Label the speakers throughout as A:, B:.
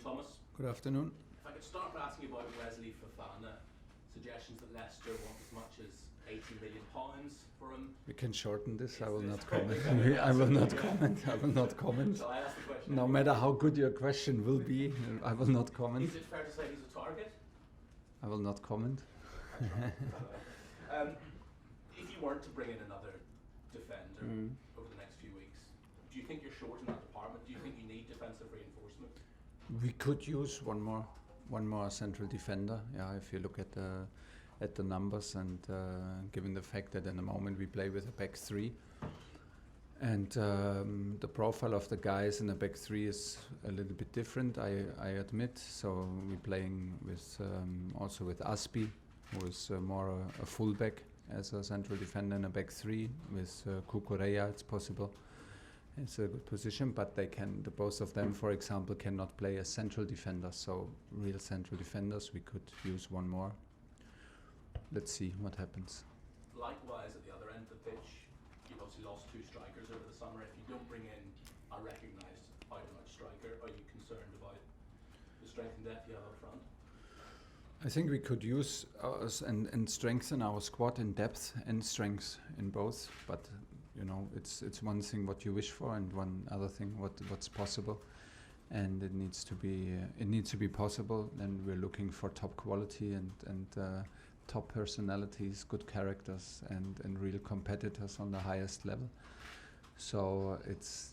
A: Thomas.
B: Good afternoon.
A: If I could start by asking you about Wesley Fofana, suggestions that Leicester want as much as £80 million for him.
B: We can shorten this. I will not comment. I will not comment. I will not comment.
A: Shall I ask the question?
B: No matter how good your question will be, I will not comment.
A: Is it fair to say he's a target?
B: I will not comment.
A: If you weren't to bring in another defender over the next few weeks, do you think you're short in that department? Do you think you need defensive reinforcement?
B: We could use one more central defender. Yeah, if you look at the numbers and given the fact that in the moment we play with a back three, and the profile of the guys in the back three is a little bit different, I admit. So we're playing with also with Aspi, who is more a fullback as a central defender in a back three. With Kukureya, it's possible. It's a good position, but both of them, for example, cannot play as central defenders. So real central defenders, we could use one more. Let's see what happens.
A: Likewise, at the other end of the pitch, you've obviously lost two strikers over the summer. If you don't bring in a recognised out-and-out striker, are you concerned about the strength and depth you have up front?
B: I think we could use and strengthen our squad in depth and strength in both. But you know, it's one thing what you wish for, and one other thing what's possible. And it needs to be possible. Then we're looking for top quality and top personalities, good characters, and real competitors on the highest level. So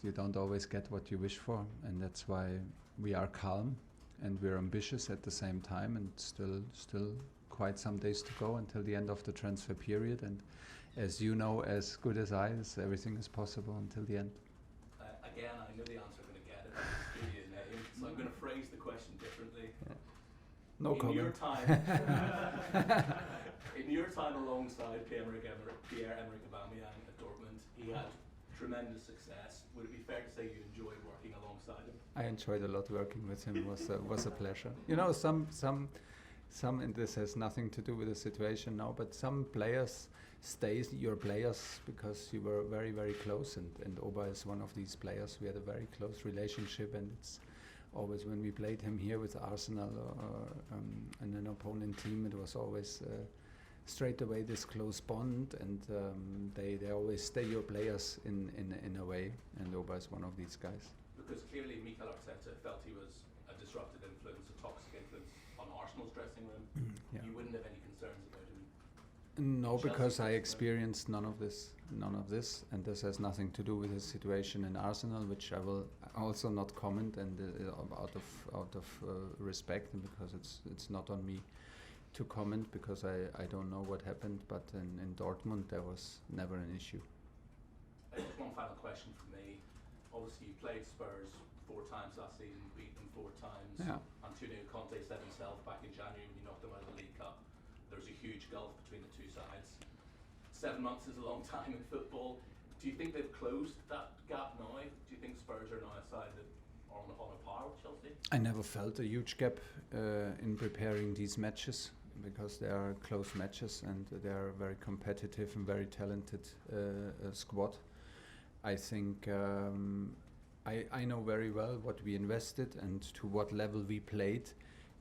B: you don't always get what you wish for, and that's why we are calm and we're ambitious at the same time, and still quite some days to go until the end of the transfer period. And as you know as good as I, everything is possible until the end.
A: Again, I know the answer I'm going to get it. I'll give you a name, so I'm going to phrase the question differently.
B: Yeah. No comment.
A: In your time alongside Pierre Emerick Aubameyang at Dortmund, he had tremendous success. Would it be fair to say you enjoyed working alongside him?
B: I enjoyed a lot working with him. It was a pleasure. You know, some, and this has nothing to do with the situation now, but some players stay your players because you were very, very close, and Oba is one of these players. We had a very close relationship, and it's always when we played him here with Arsenal or and an opponent team, it was always straight away this close bond, and they always stay your players in a way, and Oba is one of these guys.
A: Because clearly Mikel Arteta felt he was a disruptive influence, a toxic influence on Arsenal's dressing room. Yeah. You wouldn't have any concerns about him?
B: No, because I experienced none of this, and this has nothing to do with his situation in Arsenal, which I will also not comment, and out of respect, and because it's not on me to comment, because I don't know what happened. But in Dortmund there was never an issue.
A: Just one final question from me. Obviously you played Spurs 4 times last season, beat them 4 times.
B: Yeah.
A: Antonio Conte said himself back in January when you knocked them out of the League Cup, there's a huge gulf between the two sides. 7 months is a long time in football. Do you think they've closed that gap now? Do you think Spurs are now a side that are on a par with Chelsea? I
B: never felt a huge gap in preparing these matches, because they are close matches and they are very competitive and very talented squad. I think I know very well what we invested and to what level we played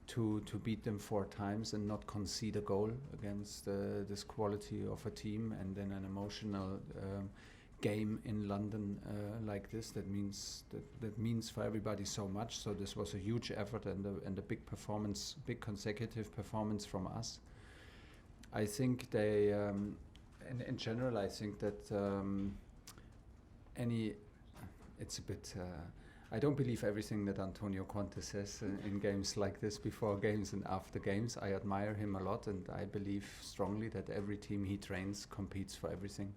B: to beat them 4 times and not concede a goal against this quality of a team, and then an emotional game in London like this. That means for everybody so much. So this was a huge effort and a big performance, big consecutive performance from us. I think they, in general, I think that it's a bit. I don't believe everything that Antonio Conte says in games like this, before games and after games. I admire him a lot, and I believe strongly that every team he trains competes for everything,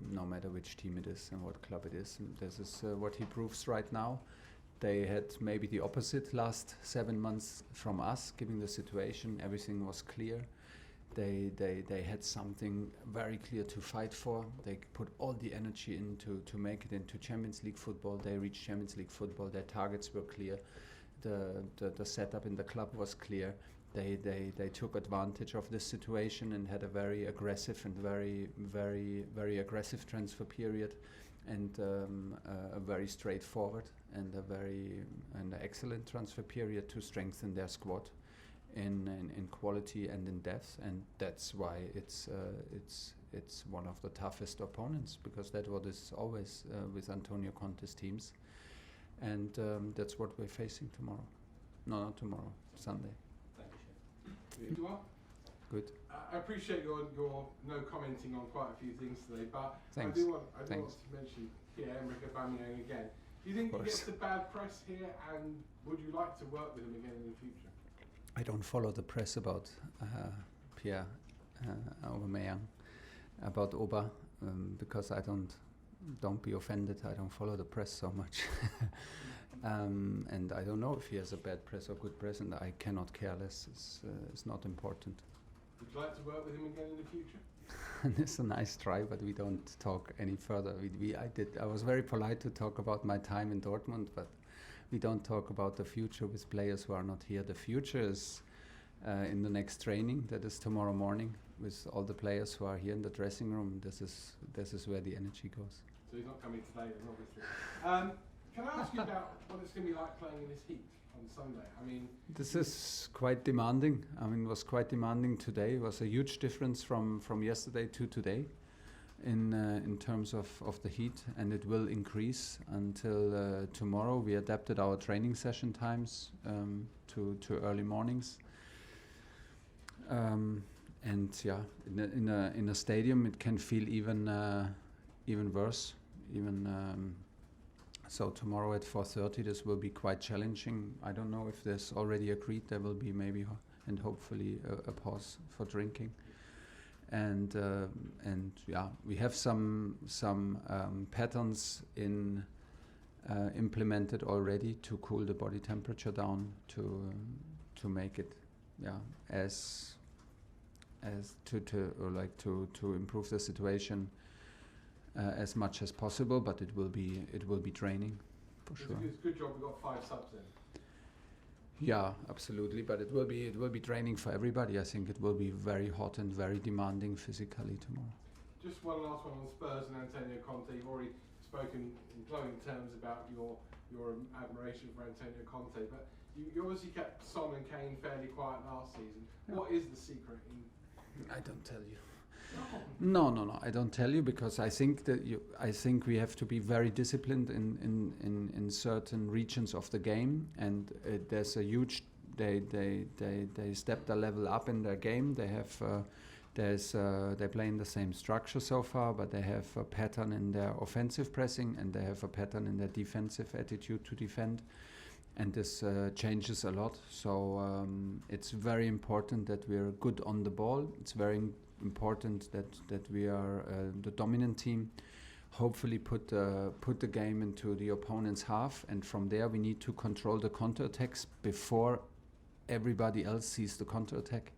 B: no matter which team it is and what club it is. And this is what he proves right now. They had maybe the opposite last 7 months from us, given the situation. Everything was clear. They had something very clear to fight for. They put all the energy into to make it into Champions League football. They reached Champions League football. Their targets were clear. The setup in the club was clear. They took advantage of this situation and had a very aggressive and very aggressive transfer period, and a very straightforward and an excellent transfer period to strengthen their squad in quality and in depth, and that's why it's one of the toughest opponents, because that's what is always with Antonio Conte's teams, and that's what we're facing tomorrow. No, not tomorrow, Sunday.
A: Thank you, Chef.
C: You are?
B: Good.
C: I appreciate your no commenting on quite a few things today, but
B: Thanks.
C: I do want to mention Pierre Emerick Aubameyang again. Do you think he gets the bad press here, and would you like to work with him again in the future?
B: I don't follow the press about Pierre Aubameyang, about Oba, because I don't be offended. I don't follow the press so much, and I don't know if he has a bad press or good press, and I cannot care less. It's not important.
C: Would you like to work with him again in the future?
B: It's a nice try, but we don't talk any further. I was very polite to talk about my time in Dortmund, but we don't talk about the future with players who are not here. The future is in the next training. That is tomorrow morning with all the players who are here in the dressing room. This is where the energy goes.
C: So he's not coming today, then, obviously. Can I ask you about what it's going to be like playing in this heat on Sunday? I mean,
B: this is quite demanding. I mean, it was quite demanding today. It was a huge difference from yesterday to today in terms of the heat, and it will increase until tomorrow. We adapted our training session times to early mornings. And yeah, in a stadium it can feel even worse. So tomorrow at 4:30 this will be quite challenging. I don't know if there's already agreed. There will be maybe and hopefully a pause for drinking. And yeah, we have some patterns implemented already to cool the body temperature down to make it to improve the situation as much as possible, but it will be training for sure.
C: It's a good job we got 5 subs in.
B: Yeah, absolutely, but it will be training for everybody. I think it will be very hot and very demanding physically tomorrow.
C: Just one last one on Spurs and Antonio Conte. You've already spoken in glowing terms about your admiration for Antonio Conte, but you obviously kept Son and Kane fairly quiet last season. Yeah. What is the secret?
B: I don't tell you. No, I don't tell you, because I think we have to be very disciplined in certain regions of the game, and there's a huge. They stepped a level up in their game. They have they play in the same structure so far, but they have a pattern in their offensive pressing, and they have a pattern in their defensive attitude to defend, and this changes a lot. So it's very important that we're good on the ball. It's very important that we are the dominant team. Hopefully put the game into the opponent's half, and from there we need to control the counterattacks before everybody else sees the counterattack.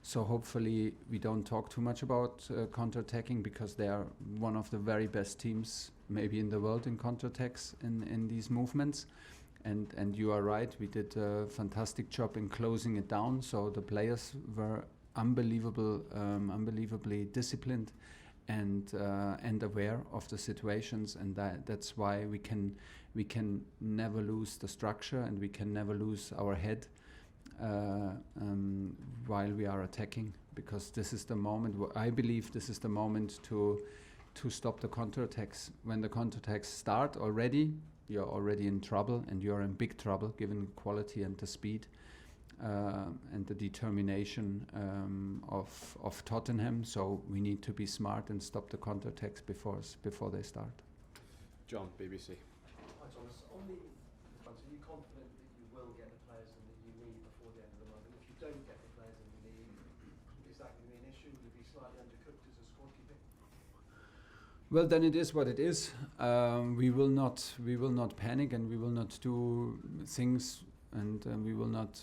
B: So hopefully we don't talk too much about counterattacking, because they are one of the very best teams maybe in the world in counterattacks in these movements. And you are right, we did a fantastic job in closing it down. So the players were unbelievably disciplined and aware of the situations, and that's why we can never lose the structure, and we can never lose our head while we are attacking, because this is the moment. I believe this is the moment to stop the counterattacks. When the counterattacks start already, you're already in trouble, and you're in big trouble given the quality and the speed and the determination of Tottenham. So we need to be smart and stop the counterattacks before they start.
D: John, BBC.
E: Hi Thomas, on the front, are you confident that you will get the players that you need before the end of the month? And if you don't get the players that you need, is that going to be an issue? Will you be slightly undercooked as a squad keeping?
B: Well, then it is what it is. We will not panic, and we will not do things, and we will not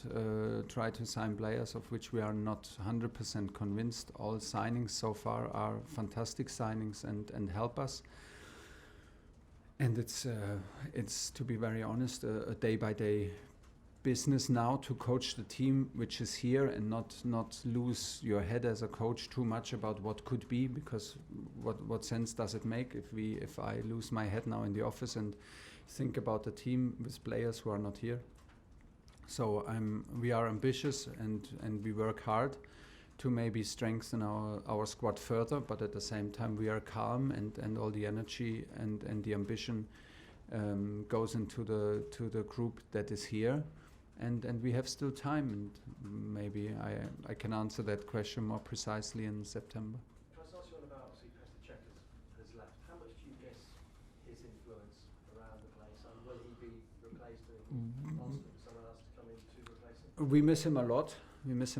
B: try to sign players of which we are not 100% convinced. All signings so far are fantastic signings and help us. And it's to be very honest, a day-by-day business now to coach the team which is here, and not lose your head as a coach too much about what could be, because what sense does it make if I lose my head now in the office and think about the team with players who are not here. So we are ambitious and we work hard to maybe strengthen our squad further, but at the same time we are calm and all the energy and the ambition goes into the group that is here, and we have still time, and maybe I can answer that question more precisely in September.
E: Can I just ask you one about, obviously Petr Cech has left. How much do you miss his influence around the place, and will he be replaced and asked for someone else to come in to replace him?
B: We miss him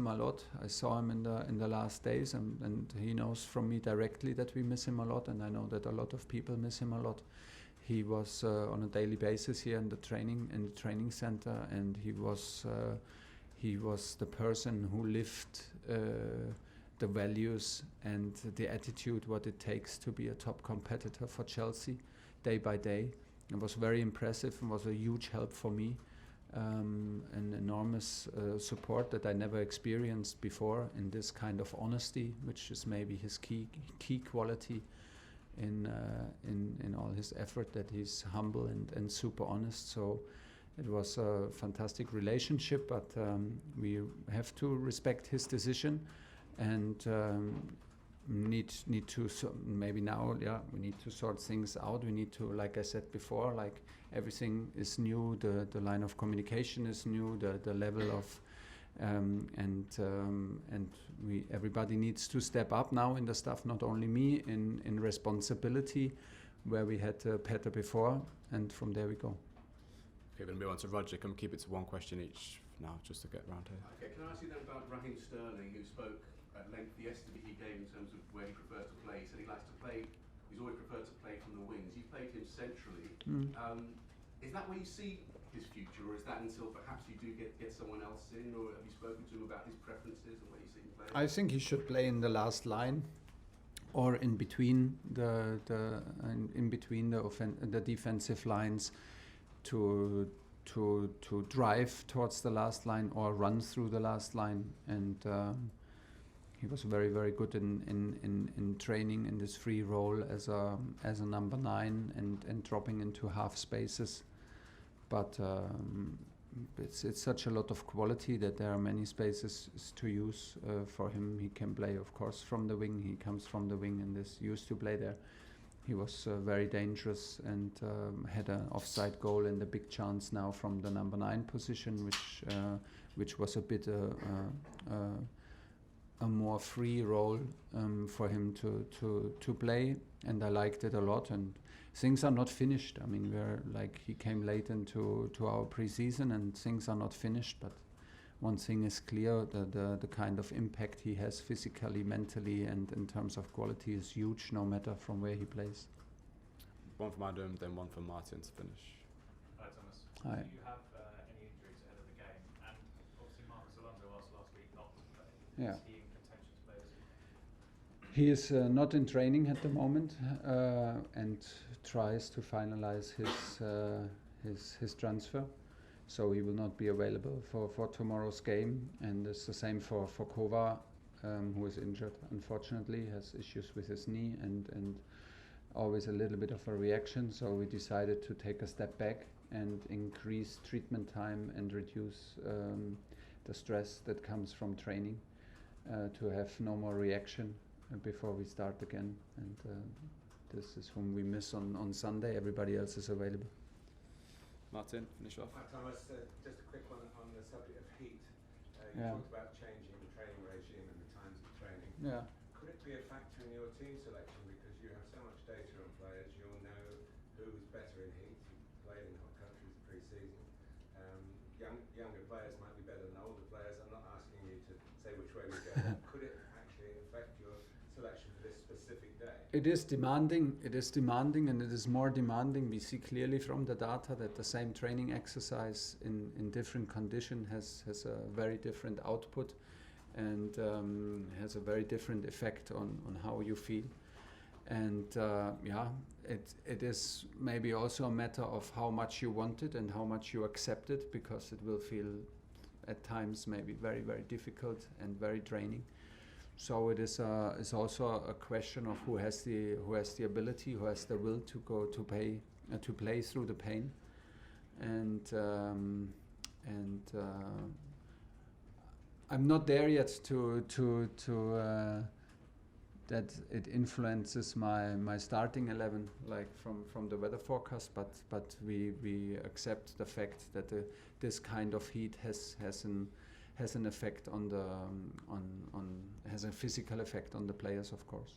B: a lot. I saw him in the last days, and he knows from me directly that we miss him a lot, and I know that a lot of people miss him a lot. He was on a daily basis here in the training center, and he was the person who lived the values and the attitude, what it takes to be a top competitor for Chelsea day by day. It was very impressive and was a huge help for me. An enormous support that I never experienced before in this kind of honesty, which is maybe his key quality in all his effort, that he's humble and super honest. So it was a fantastic relationship, but we have to respect his decision and need to maybe now we need to sort things out. We need to, like I said before, like everything is new, the line of communication is new, the level of and everybody needs to step up now in the stuff, not only me, in responsibility, where we had Petr before, and from there we go.
D: Okay, we're going to move on to Roger. Can we keep it to one question each now, just to get round here?
F: Okay, can I ask you then about Raheem Sterling, who spoke at length yesterday he gave in terms of where he prefers to play. He said he likes to play, he's always preferred to play from the wings. You played him centrally. Is that where you see his future, or is that until perhaps you do get someone else in, or have you spoken to him about his preferences and where you see him play?
B: I think he should play in the last line, or in between the defensive lines, to drive towards the last line or run through the last line. And he was very, very good in training in this free role as a number 9 and dropping into half spaces. But it's such a lot of quality that there are many spaces to use for him. He can play, of course, from the wing. He comes from the wing and is used to play there. He was very dangerous and had an offside goal and a big chance now from the number 9 position, which was a bit a more free role for him to play, and I liked it a lot. And things are not finished. I mean, he came late into our pre-season, and things are not finished. But one thing is clear: the kind of impact he has physically, mentally, and in terms of quality is huge, no matter from where he plays.
D: One from Adam, then one from Martin to finish.
G: Hi, Thomas.
B: Hi.
G: Do you have any injuries ahead of the game? And obviously Marcus Alonso asked last week not to play.
B: Yeah.
G: Is he in contention to play this week?
B: He is not in training at the moment and tries to finalize his transfer. So he will not be available for tomorrow's game. And it's the same for Kova, who is injured, unfortunately, has issues with his knee and always a little bit of a reaction. So we decided to take a step back and increase treatment time and reduce the stress that comes from training to have no more reaction before we start again. And this is whom we miss on Sunday. Everybody else is available.
D: Martin, finish off.
C: Hi Thomas, just a quick one on the subject of heat. You
B: Yeah.
C: talked about changing the training regime and the times of training.
B: Yeah.
C: Could it be a factor in your team selection, because you have so much data on players, you'll know who's better in heat? You played in hot countries pre-season. Younger players might be better than older players. I'm not asking you to say which way we go. Could it actually affect your selection for this specific day?
B: It is demanding, and it is more demanding. We see clearly from the data that the same training exercise in different condition has a very different output and has a very different effect on how you feel. And it is maybe also a matter of how much you want it and how much you accept it, because it will feel at times maybe very, very difficult and very draining. So it is also a question of who has the ability, who has the will to go to pay to play through the pain, and I'm not there yet to that it influences my starting 11 like from the weather forecast, but we accept the fact that this kind of heat has an effect on the has a physical effect on the players, of course.